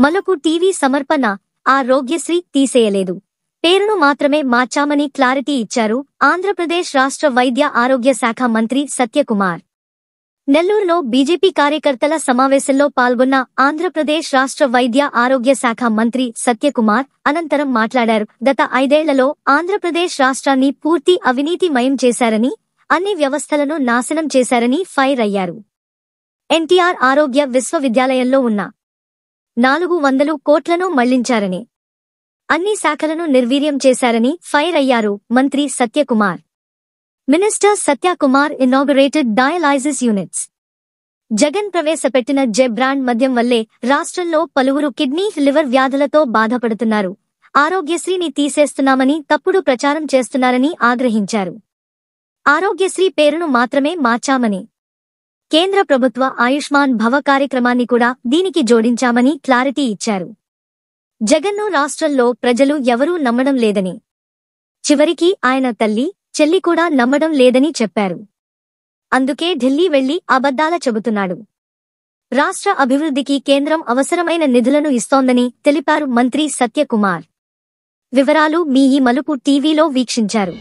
మలుపు టీవీ సమర్పణ ఆరోగ్యశ్రీ తీసేయలేదు, పేరును మాత్రమే మార్చామని క్లారిటీ ఇచ్చారు ఆంధ్రప్రదేశ్ రాష్ట్ర వైద్య ఆరోగ్య శాఖ మంత్రి సత్యకుమార్. నెల్లూరులో బీజేపీ కార్యకర్తల సమావేశంలో పాల్గొన్న ఆంధ్రప్రదేశ్ రాష్ట్ర వైద్య ఆరోగ్య శాఖ మంత్రి సత్యకుమార్ అనంతరం మాట్లాడారు. గత 5 ఏళ్లలో ఆంధ్రప్రదేశ్ రాష్ట్రాన్ని పూర్తి అవినీతిమయం చేశారని, అన్ని వ్యవస్థలను నాశనం చేశారని ఫైర్ అయ్యారు. ఎన్టీఆర్ ఆరోగ్య విశ్వవిద్యాలయంలో ఉన్న 400 కోట్లను మళ్లించారని, అన్ని శాఖలను నిర్వీర్యం చేశారని ఫైర్ అయ్యారు మంత్రి Satyakumar. Minister Satyakumar inaugurated dialysis units. Jagan ప్రవేశపెట్టిన జె బ్రాండ్ మద్యం వల్లే రాష్ట్రంలో పలువురు కిడ్నీ, లివర్ వ్యాధులతో బాధపడుతున్నారు. ఆరోగ్యశ్రీని తీసేస్తున్నామని తప్పుడు ప్రచారం చేస్తున్నారని ఆగ్రహించారు. ఆరోగ్యశ్రీ పేరును మాత్రమే మార్చామని, కేంద్ర ప్రభుత్వ ఆయుష్మాన్ భవ కార్యక్రమాన్ని కూడా దీనికి జోడించామని క్లారిటీ ఇచ్చారు. జగన్ను రాష్ట్రంలో ప్రజలు ఎవరూ నమ్మడం లేదని, చివరికి ఆయన తల్లి, చెల్లి కూడా నమ్మడం లేదని చెప్పారు. అందుకే ఢిల్లీ వెళ్లి అబద్ధాల చెబుతున్నాడు. రాష్ట్ర అభివృద్ధికి కేంద్రం అవసరమైన నిధులను ఇస్తోందని తెలిపారు మంత్రి సత్యకుమార్. వివరాలు మీ ఈ మలుపు టీవీలో వీక్షించారు.